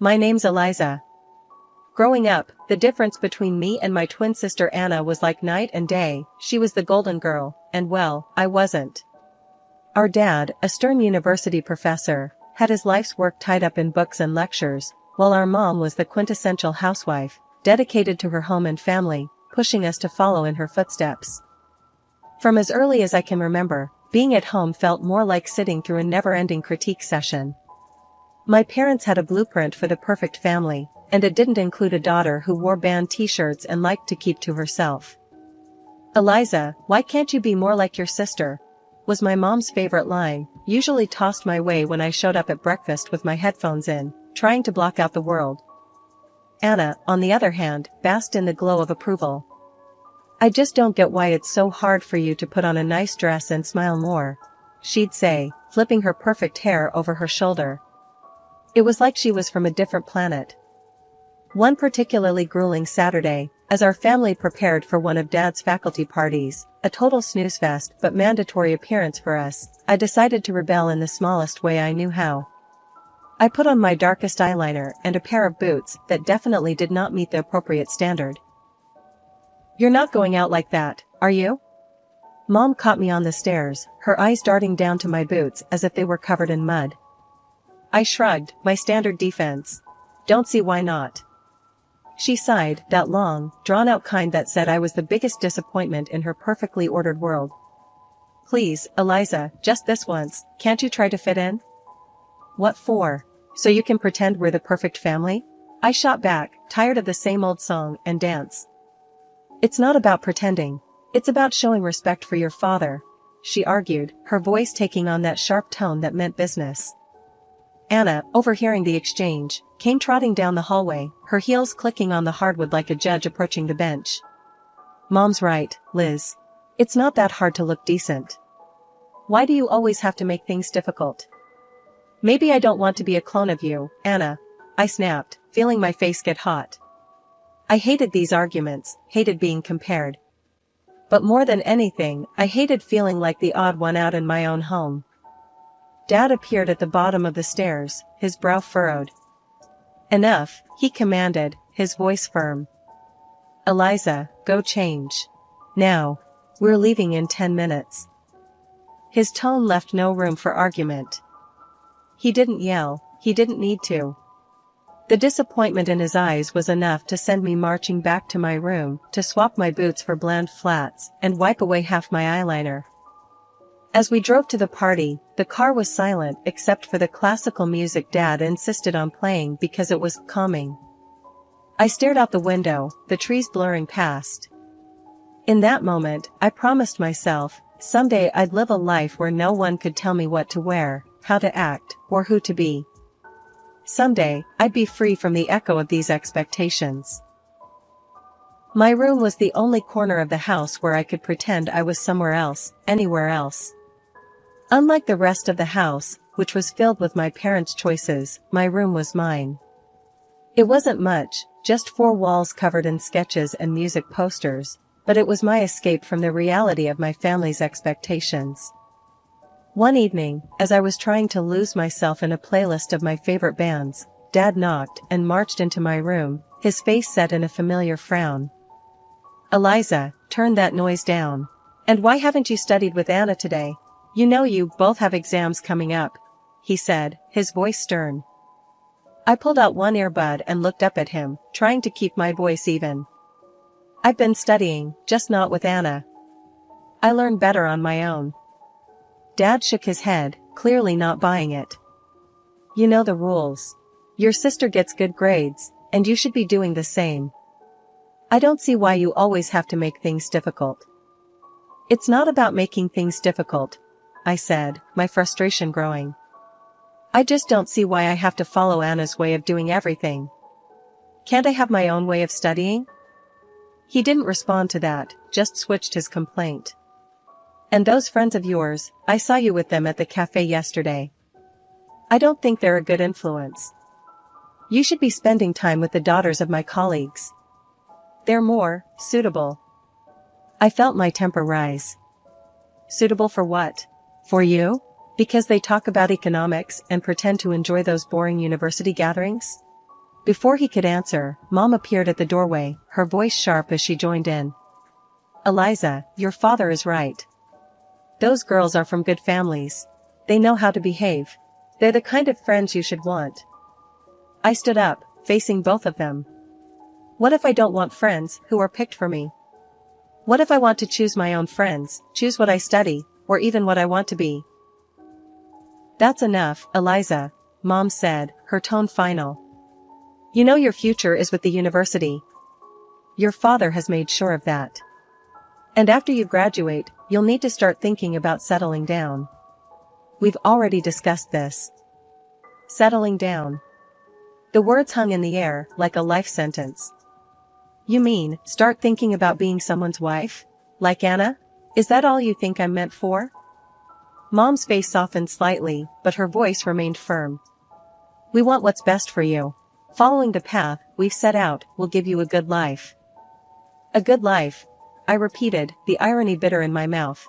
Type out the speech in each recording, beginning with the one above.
My name's Eliza. Growing up, the difference between me and my twin sister Anna was like night and day. She was the golden girl, and well, I wasn't. Our dad, a stern university professor, had his life's work tied up in books and lectures, while our mom was the quintessential housewife, dedicated to her home and family, pushing us to follow in her footsteps. From as early as I can remember, being at home felt more like sitting through a never-ending critique session. My parents had a blueprint for the perfect family, and it didn't include a daughter who wore band t-shirts and liked to keep to herself. "Eliza, why can't you be more like your sister?" was my mom's favorite line, usually tossed my way when I showed up at breakfast with my headphones in, trying to block out the world. Anna, on the other hand, basked in the glow of approval. "I just don't get why it's so hard for you to put on a nice dress and smile more," she'd say, flipping her perfect hair over her shoulder. It was like she was from a different planet. One particularly grueling Saturday, as our family prepared for one of Dad's faculty parties, a total snooze fest but mandatory appearance for us, I decided to rebel in the smallest way I knew how. I put on my darkest eyeliner and a pair of boots that definitely did not meet the appropriate standard. "You're not going out like that, are you?" Mom caught me on the stairs, her eyes darting down to my boots as if they were covered in mud. I shrugged, my standard defense. "Don't see why not." She sighed, that long, drawn-out kind that said I was the biggest disappointment in her perfectly ordered world. "Please, Eliza, just this once, can't you try to fit in?" "What for? So you can pretend we're the perfect family?" I shot back, tired of the same old song and dance. "It's not about pretending. It's about showing respect for your father," she argued, her voice taking on that sharp tone that meant business. Anna, overhearing the exchange, came trotting down the hallway, her heels clicking on the hardwood like a judge approaching the bench. "Mom's right, Liz. It's not that hard to look decent. Why do you always have to make things difficult?" "Maybe I don't want to be a clone of you, Anna," I snapped, feeling my face get hot. I hated these arguments, hated being compared. But more than anything, I hated feeling like the odd one out in my own home. Dad appeared at the bottom of the stairs, his brow furrowed. "Enough," he commanded, his voice firm. "Eliza, go change. Now. We're leaving in 10 minutes. His tone left no room for argument. He didn't yell, he didn't need to. The disappointment in his eyes was enough to send me marching back to my room, to swap my boots for bland flats, and wipe away half my eyeliner. As we drove to the party, the car was silent except for the classical music Dad insisted on playing because it was calming. I stared out the window, the trees blurring past. In that moment, I promised myself, someday I'd live a life where no one could tell me what to wear, how to act, or who to be. Someday, I'd be free from the echo of these expectations. My room was the only corner of the house where I could pretend I was somewhere else, anywhere else. Unlike the rest of the house, which was filled with my parents' choices, my room was mine. It wasn't much, just 4 walls covered in sketches and music posters, but it was my escape from the reality of my family's expectations. One evening, as I was trying to lose myself in a playlist of my favorite bands, Dad knocked and marched into my room, his face set in a familiar frown. "Eliza, turn that noise down. And why haven't you studied with Anna today? You know you both have exams coming up," he said, his voice stern. I pulled out one earbud and looked up at him, trying to keep my voice even. "I've been studying, just not with Anna. I learn better on my own." Dad shook his head, clearly not buying it. "You know the rules. Your sister gets good grades, and you should be doing the same. I don't see why you always have to make things difficult." "It's not about making things difficult," I said, my frustration growing. "I just don't see why I have to follow Anna's way of doing everything. Can't I have my own way of studying?" He didn't respond to that, just switched his complaint. "And those friends of yours, I saw you with them at the cafe yesterday. I don't think they're a good influence. You should be spending time with the daughters of my colleagues. They're more suitable." I felt my temper rise. "Suitable for what? For you? Because they talk about economics and pretend to enjoy those boring university gatherings?" Before he could answer, Mom appeared at the doorway, her voice sharp as she joined in. Eliza, your father is right. Those girls are from good families. They know how to behave. They're the kind of friends you should want. I stood up, facing both of them. What if I don't want friends who are picked for me? What if I want to choose my own friends, choose what I study, or even what I want to be? That's enough, Eliza, Mom said, her tone final. You know your future is with the university. Your father has made sure of that. And after you graduate, you'll need to start thinking about settling down. We've already discussed this. Settling down. The words hung in the air, like a life sentence. You mean, start thinking about being someone's wife? Like Anna? Is that all you think I'm meant for? Mom's face softened slightly, but her voice remained firm. We want what's best for you. Following the path we've set out will give you a good life. A good life, I repeated, the irony bitter in my mouth.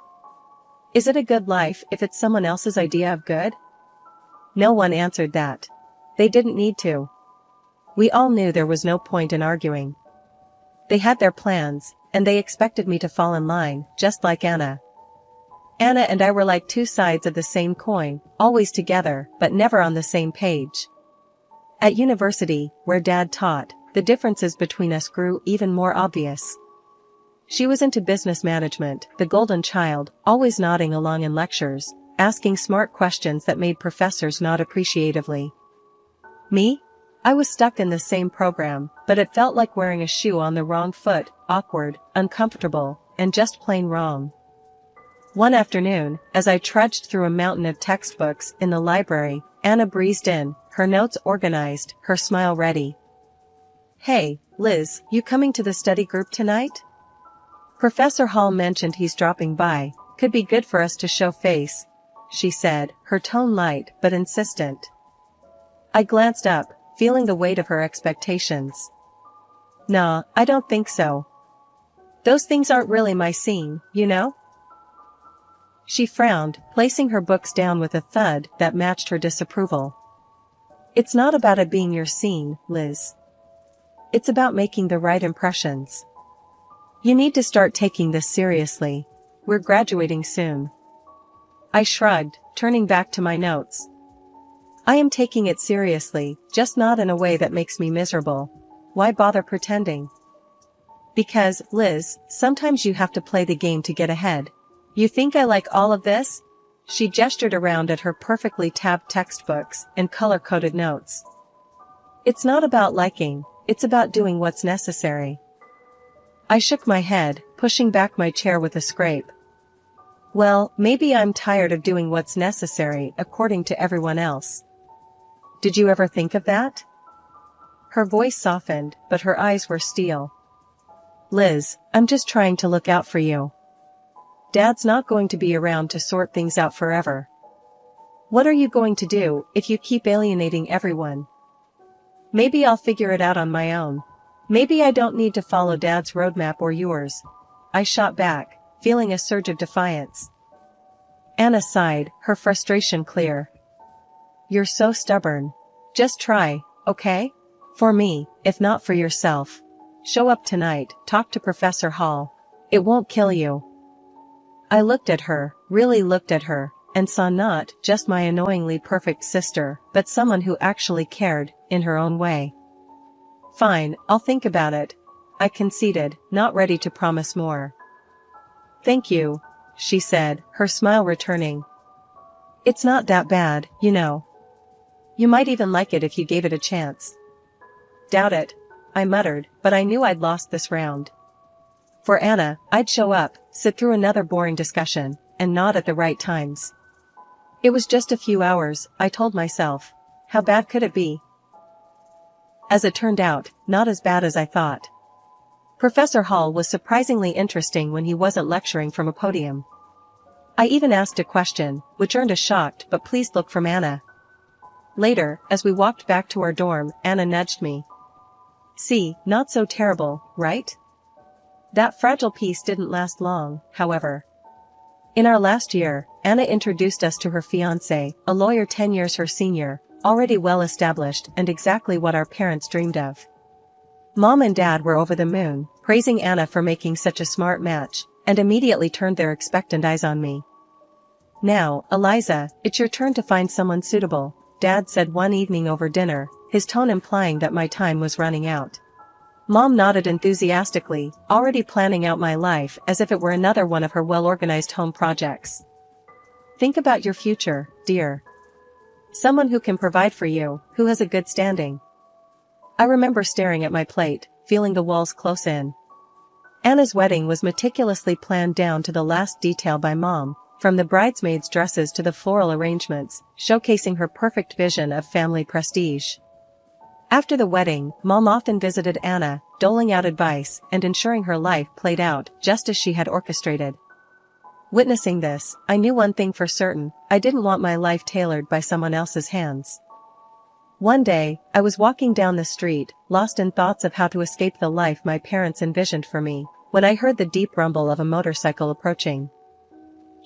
Is it a good life if it's someone else's idea of good? No one answered that. They didn't need to. We all knew there was no point in arguing. They had their plans, and they expected me to fall in line, just like Anna. Anna and I were like two sides of the same coin, always together, but never on the same page. At university, where Dad taught, the differences between us grew even more obvious. She was into business management, the golden child, always nodding along in lectures, asking smart questions that made professors nod appreciatively. Me? I was stuck in the same program, but it felt like wearing a shoe on the wrong foot, awkward, uncomfortable, and just plain wrong. One afternoon, as I trudged through a mountain of textbooks in the library, Anna breezed in, her notes organized, her smile ready. Hey, Liz, you coming to the study group tonight? Professor Hall mentioned he's dropping by, could be good for us to show face, she said, her tone light but insistent. I glanced up, feeling the weight of her expectations. Nah, I don't think so. Those things aren't really my scene, you know? She frowned, placing her books down with a thud that matched her disapproval. It's not about it being your scene, Liz. It's about making the right impressions. You need to start taking this seriously. We're graduating soon. I shrugged, turning back to my notes. I am taking it seriously, just not in a way that makes me miserable. Why bother pretending? Because, Liz, sometimes you have to play the game to get ahead. You think I like all of this? She gestured around at her perfectly tabbed textbooks and color-coded notes. It's not about liking, it's about doing what's necessary. I shook my head, pushing back my chair with a scrape. Well, maybe I'm tired of doing what's necessary according to everyone else. Did you ever think of that? Her voice softened, but her eyes were steel. Liz, I'm just trying to look out for you. Dad's not going to be around to sort things out forever. What are you going to do if you keep alienating everyone? Maybe I'll figure it out on my own. Maybe I don't need to follow Dad's roadmap or yours. I shot back, feeling a surge of defiance. Anna sighed, her frustration clear. You're so stubborn. Just try, okay? For me, if not for yourself. Show up tonight, talk to Professor Hall. It won't kill you. I looked at her, really looked at her, and saw not just my annoyingly perfect sister, but someone who actually cared, in her own way. Fine, I'll think about it, I conceded, not ready to promise more. Thank you, she said, her smile returning. It's not that bad, you know. You might even like it if you gave it a chance. Doubt it, I muttered, but I knew I'd lost this round. For Anna, I'd show up, sit through another boring discussion, and nod at the right times. It was just a few hours, I told myself. How bad could it be? As it turned out, not as bad as I thought. Professor Hall was surprisingly interesting when he wasn't lecturing from a podium. I even asked a question, which earned a shocked but pleased look from Anna. Later, as we walked back to our dorm, Anna nudged me. See, not so terrible, right? That fragile piece didn't last long, however. In our last year, Anna introduced us to her fiancé, a lawyer 10 years her senior, already well established and exactly what our parents dreamed of. Mom and Dad were over the moon, praising Anna for making such a smart match, and immediately turned their expectant eyes on me. "Now, Eliza, it's your turn to find someone suitable," Dad said one evening over dinner, his tone implying that my time was running out. Mom nodded enthusiastically, already planning out my life as if it were another one of her well-organized home projects. "Think about your future, dear. Someone who can provide for you, who has a good standing." I remember staring at my plate, feeling the walls close in. Anna's wedding was meticulously planned down to the last detail by Mom, from the bridesmaids' dresses to the floral arrangements, showcasing her perfect vision of family prestige. After the wedding, Mom often visited Anna, doling out advice and ensuring her life played out just as she had orchestrated. Witnessing this, I knew one thing for certain: I didn't want my life tailored by someone else's hands. One day, I was walking down the street, lost in thoughts of how to escape the life my parents envisioned for me, when I heard the deep rumble of a motorcycle approaching.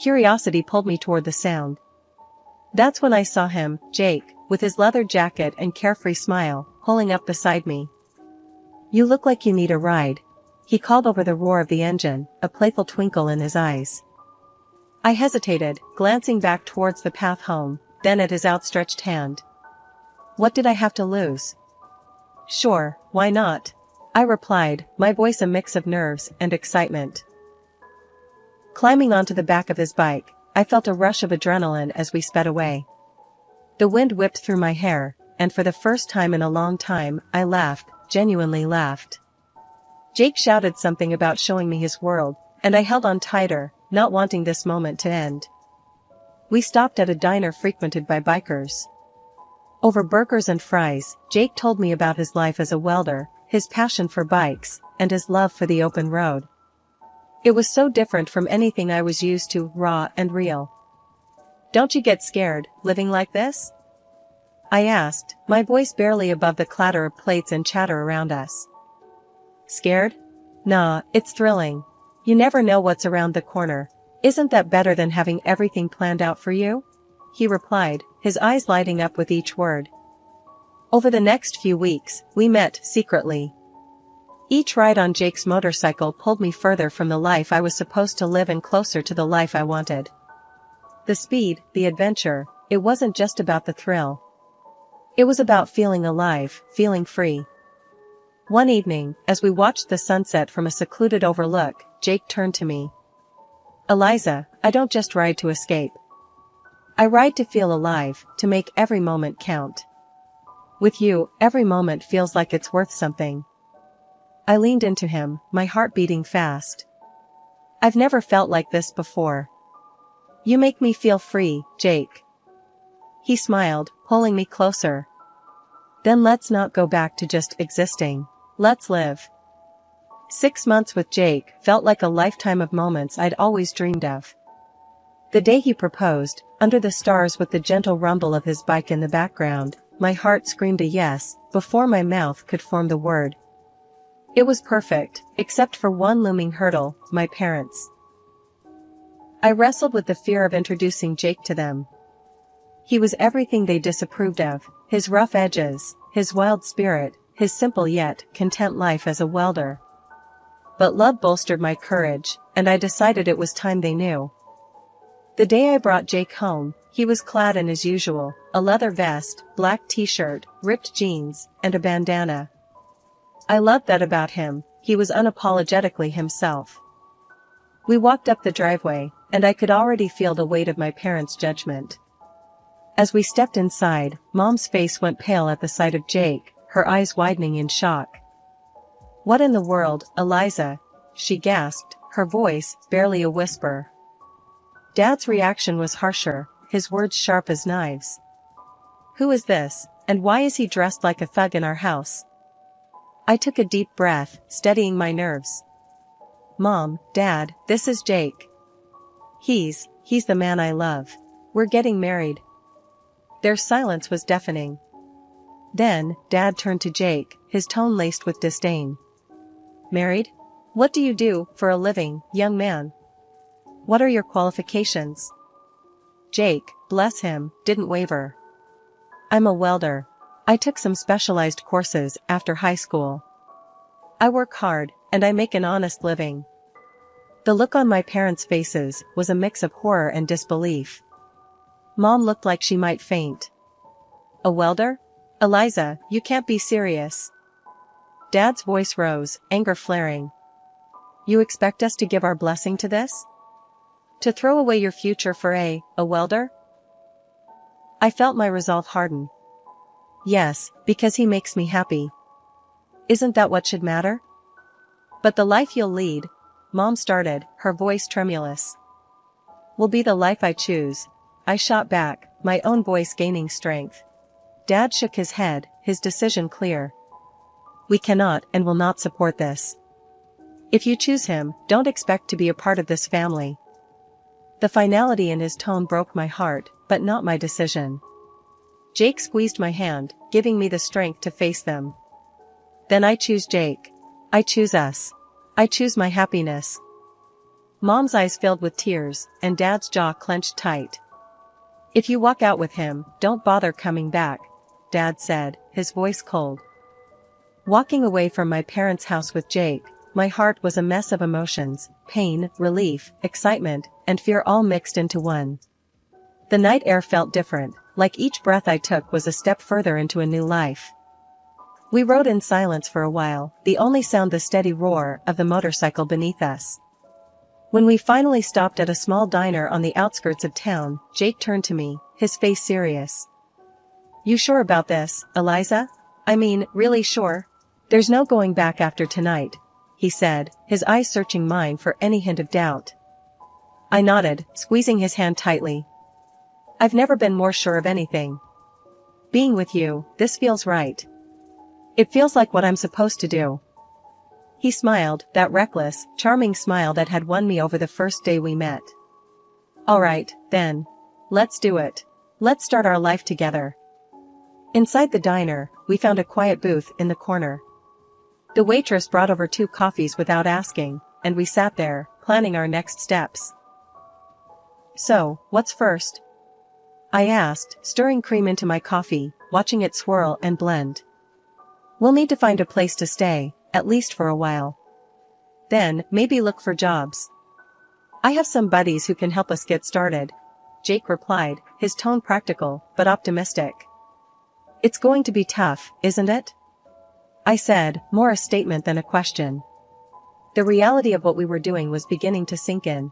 Curiosity pulled me toward the sound. That's when I saw him, Jake, with his leather jacket and carefree smile, pulling up beside me. "You look like you need a ride," he called over the roar of the engine, a playful twinkle in his eyes. I hesitated, glancing back towards the path home, then at his outstretched hand. What did I have to lose? "Sure, why not?" I replied, my voice a mix of nerves and excitement. Climbing onto the back of his bike, I felt a rush of adrenaline as we sped away. The wind whipped through my hair, and for the first time in a long time, I laughed, genuinely laughed. Jake shouted something about showing me his world, and I held on tighter, not wanting this moment to end. We stopped at a diner frequented by bikers. Over burgers and fries, Jake told me about his life as a welder, his passion for bikes, and his love for the open road. It was so different from anything I was used to, raw and real. "Don't you get scared, living like this?" I asked, my voice barely above the clatter of plates and chatter around us. "Scared? Nah, it's thrilling. You never know what's around the corner. Isn't that better than having everything planned out for you?" he replied, his eyes lighting up with each word. Over the next few weeks, we met secretly. Each ride on Jake's motorcycle pulled me further from the life I was supposed to live and closer to the life I wanted. The speed, the adventure, it wasn't just about the thrill. It was about feeling alive, feeling free. One evening, as we watched the sunset from a secluded overlook, Jake turned to me. "Eliza, I don't just ride to escape. I ride to feel alive, to make every moment count. With you, every moment feels like it's worth something." I leaned into him, my heart beating fast. "I've never felt like this before. You make me feel free, Jake." He smiled, pulling me closer. "Then let's not go back to just existing. Let's live." 6 months with Jake felt like a lifetime of moments I'd always dreamed of. The day he proposed, under the stars with the gentle rumble of his bike in the background, my heart screamed a yes, before my mouth could form the word. It was perfect, except for one looming hurdle: my parents. I wrestled with the fear of introducing Jake to them. He was everything they disapproved of: his rough edges, his wild spirit, his simple yet content life as a welder. But love bolstered my courage, and I decided it was time they knew. The day I brought Jake home, he was clad in his usual, a leather vest, black t-shirt, ripped jeans, and a bandana. I loved that about him: he was unapologetically himself. We walked up the driveway, and I could already feel the weight of my parents' judgment. As we stepped inside, Mom's face went pale at the sight of Jake, her eyes widening in shock. "What in the world, Eliza?" she gasped, her voice barely a whisper. Dad's reaction was harsher, his words sharp as knives. "Who is this, and why is he dressed like a thug in our house?" I took a deep breath, steadying my nerves. "Mom, Dad, this is Jake. He's the man I love. We're getting married." Their silence was deafening. Then, Dad turned to Jake, his tone laced with disdain. "Married? What do you do for a living, young man? What are your qualifications?" Jake, bless him, didn't waver. I'm a welder. I took some specialized courses after high school. I work hard, and I make an honest living. The look on my parents' faces was a mix of horror and disbelief. Mom looked like she might faint. A welder? Eliza, you can't be serious. Dad's voice rose, anger flaring. You expect us to give our blessing to this? To throw away your future for a welder? I felt my resolve harden. Yes, because he makes me happy. Isn't that what should matter? But the life you'll lead, Mom started, her voice tremulous. Will be the life I choose, I shot back, my own voice gaining strength. Dad shook his head, his decision clear. We cannot and will not support this. If you choose him, don't expect to be a part of this family. The finality in his tone broke my heart, but not my decision. Jake squeezed my hand, giving me the strength to face them. Then I choose Jake. I choose us. I choose my happiness. Mom's eyes filled with tears, and Dad's jaw clenched tight. If you walk out with him, don't bother coming back, Dad said, his voice cold. Walking away from my parents' house with Jake, my heart was a mess of emotions, pain, relief, excitement, and fear all mixed into one. The night air felt different, like each breath I took was a step further into a new life. We rode in silence for a while, the only sound the steady roar of the motorcycle beneath us. When we finally stopped at a small diner on the outskirts of town, Jake turned to me, his face serious. You sure about this, Eliza? I mean, really sure? There's no going back after tonight, he said, his eyes searching mine for any hint of doubt. I nodded, squeezing his hand tightly. I've never been more sure of anything. Being with you, this feels right. It feels like what I'm supposed to do. He smiled, that reckless, charming smile that had won me over the first day we met. All right, then. Let's do it. Let's start our life together. Inside the diner, we found a quiet booth in the corner. The waitress brought over 2 coffees without asking, and we sat there, planning our next steps. So, what's first? I asked, stirring cream into my coffee, watching it swirl and blend. We'll need to find a place to stay, at least for a while. Then, maybe look for jobs. I have some buddies who can help us get started, Jake replied, his tone practical, but optimistic. It's going to be tough, isn't it? I said, more a statement than a question. The reality of what we were doing was beginning to sink in.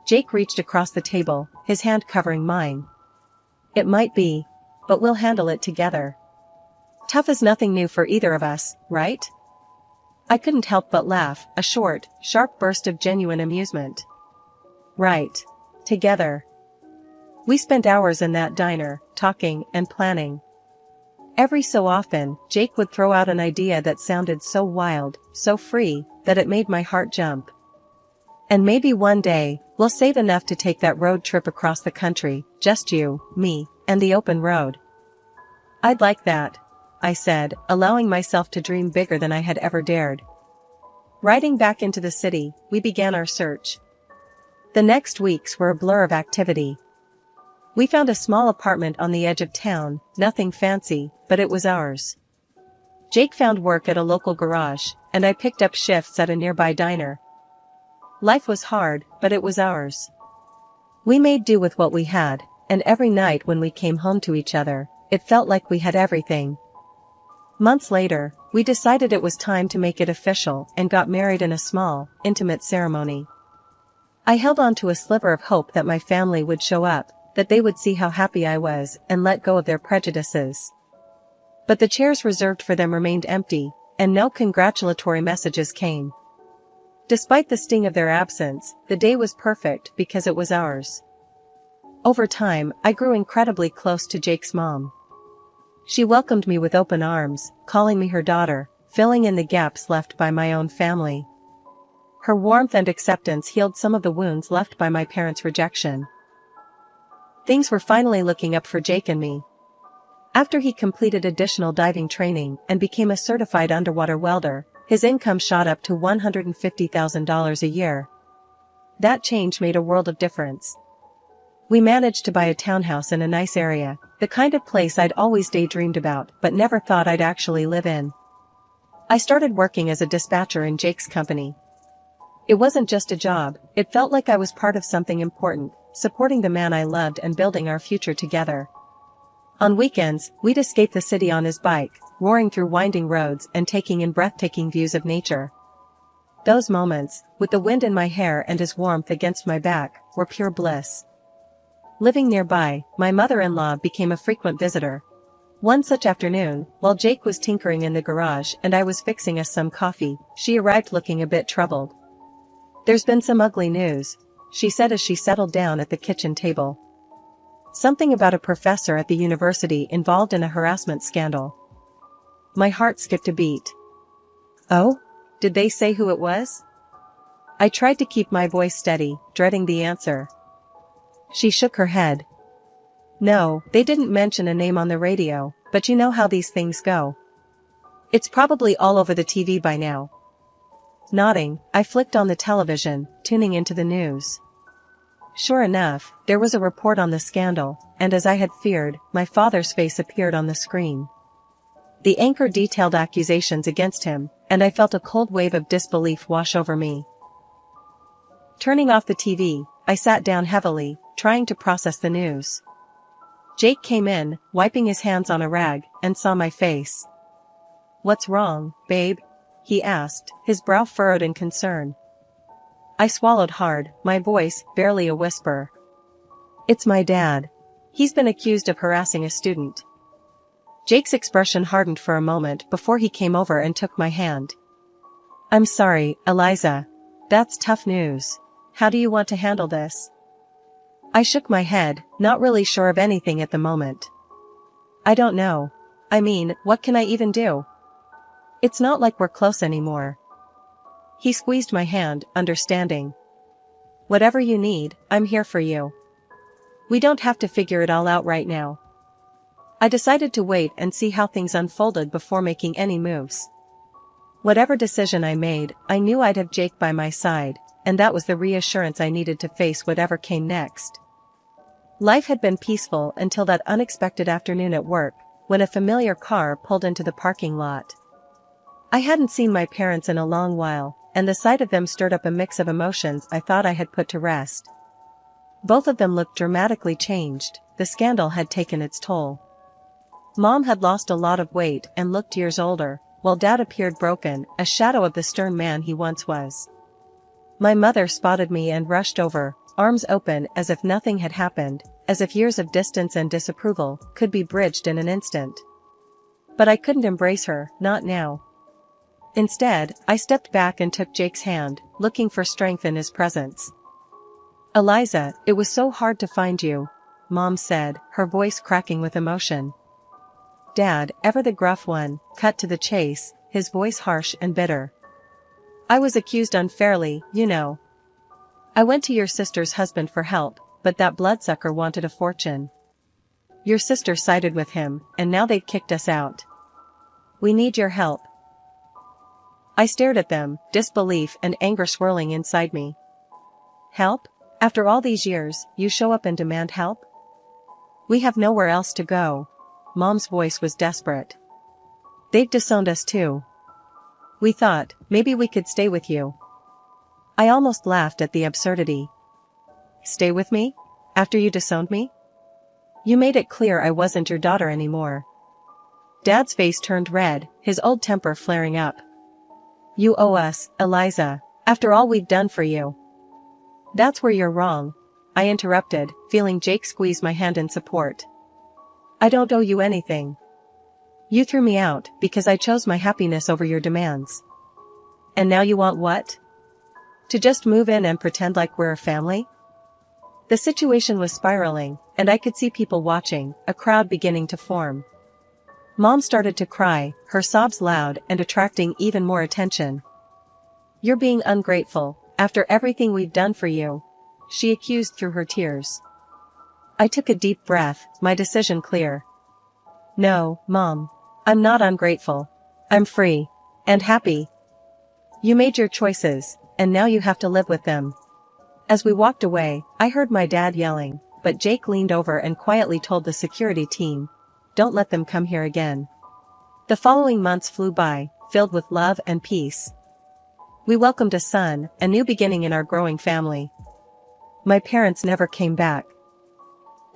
Jake reached across the table, his hand covering mine. It might be, but we'll handle it together. Tough is nothing new for either of us, right? I couldn't help but laugh, a short, sharp burst of genuine amusement. Right. Together. We spent hours in that diner, talking and planning. Every so often, Jake would throw out an idea that sounded so wild, so free, that it made my heart jump. And maybe one day, we'll save enough to take that road trip across the country, just you, me, and the open road. I'd like that, I said, allowing myself to dream bigger than I had ever dared. Riding back into the city, we began our search. The next weeks were a blur of activity. We found a small apartment on the edge of town, nothing fancy, but it was ours. Jake found work at a local garage, and I picked up shifts at a nearby diner. Life was hard, but it was ours. We made do with what we had, and every night when we came home to each other, it felt like we had everything. Months later, we decided it was time to make it official and got married in a small, intimate ceremony. I held on to a sliver of hope that my family would show up, that they would see how happy I was and let go of their prejudices. But the chairs reserved for them remained empty, and no congratulatory messages came. Despite the sting of their absence, the day was perfect because it was ours. Over time, I grew incredibly close to Jake's mom. She welcomed me with open arms, calling me her daughter, filling in the gaps left by my own family. Her warmth and acceptance healed some of the wounds left by my parents' rejection. Things were finally looking up for Jake and me. After he completed additional diving training and became a certified underwater welder, his income shot up to $150,000 a year. That change made a world of difference. We managed to buy a townhouse in a nice area, the kind of place I'd always daydreamed about but never thought I'd actually live in. I started working as a dispatcher in Jake's company. It wasn't just a job, it felt like I was part of something important, supporting the man I loved and building our future together. On weekends, we'd escape the city on his bike, roaring through winding roads and taking in breathtaking views of nature. Those moments, with the wind in my hair and his warmth against my back, were pure bliss. Living nearby, my mother-in-law became a frequent visitor. One such afternoon, while Jake was tinkering in the garage and I was fixing us some coffee, she arrived looking a bit troubled. "There's been some ugly news," she said as she settled down at the kitchen table. "Something about a professor at the university involved in a harassment scandal." My heart skipped a beat. "Oh? Did they say who it was?" I tried to keep my voice steady, dreading the answer. She shook her head. "No, they didn't mention a name on the radio, but you know how these things go. It's probably all over the TV by now." Nodding, I flicked on the television, tuning into the news. Sure enough, there was a report on the scandal, and as I had feared, my father's face appeared on the screen. The anchor detailed accusations against him, and I felt a cold wave of disbelief wash over me. Turning off the TV, I sat down heavily, trying to process the news. Jake came in, wiping his hands on a rag, and saw my face. "What's wrong, babe?" he asked, his brow furrowed in concern. I swallowed hard, my voice barely a whisper. "It's my dad. He's been accused of harassing a student." Jake's expression hardened for a moment before he came over and took my hand. "I'm sorry, Eliza. That's tough news. How do you want to handle this?" I shook my head, not really sure of anything at the moment. "I don't know. I mean, what can I even do? It's not like we're close anymore." He squeezed my hand, understanding. "Whatever you need, I'm here for you. We don't have to figure it all out right now." I decided to wait and see how things unfolded before making any moves. Whatever decision I made, I knew I'd have Jake by my side, and that was the reassurance I needed to face whatever came next. Life had been peaceful until that unexpected afternoon at work, when a familiar car pulled into the parking lot. I hadn't seen my parents in a long while, and the sight of them stirred up a mix of emotions I thought I had put to rest. Both of them looked dramatically changed, the scandal had taken its toll. Mom had lost a lot of weight and looked years older, while Dad appeared broken, a shadow of the stern man he once was. My mother spotted me and rushed over, arms open as if nothing had happened, as if years of distance and disapproval could be bridged in an instant. But I couldn't embrace her, not now. Instead, I stepped back and took Jake's hand, looking for strength in his presence. "Eliza, it was so hard to find you," Mom said, her voice cracking with emotion. Dad, ever the gruff one, cut to the chase, his voice harsh and bitter. "I was accused unfairly, you know. I went to your sister's husband for help, but that bloodsucker wanted a fortune. Your sister sided with him, and now they've kicked us out. We need your help." I stared at them, disbelief and anger swirling inside me. "Help? After all these years, you show up and demand help? We have nowhere else to go." Mom's voice was desperate. "They've disowned us too. We thought, maybe we could stay with you." I almost laughed at the absurdity. "Stay with me? After you disowned me? You made it clear I wasn't your daughter anymore." Dad's face turned red, his old temper flaring up. "You owe us, Eliza, after all we've done for you." "That's where you're wrong," I interrupted, feeling Jake squeeze my hand in support. "I don't owe you anything. You threw me out because I chose my happiness over your demands. And now you want what? To just move in and pretend like we're a family?" The situation was spiraling, and I could see people watching, a crowd beginning to form. Mom started to cry, her sobs loud and attracting even more attention. "You're being ungrateful, after everything we've done for you," she accused through her tears. I took a deep breath, my decision clear. "No, Mom. I'm not ungrateful. I'm free. And happy. You made your choices, and now you have to live with them." As we walked away, I heard my dad yelling, but Jake leaned over and quietly told the security team, "Don't let them come here again." The following months flew by, filled with love and peace. We welcomed a son, a new beginning in our growing family. My parents never came back.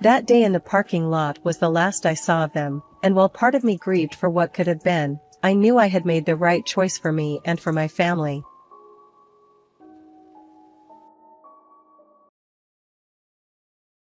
That day in the parking lot was the last I saw of them, and while part of me grieved for what could have been, I knew I had made the right choice for me and for my family.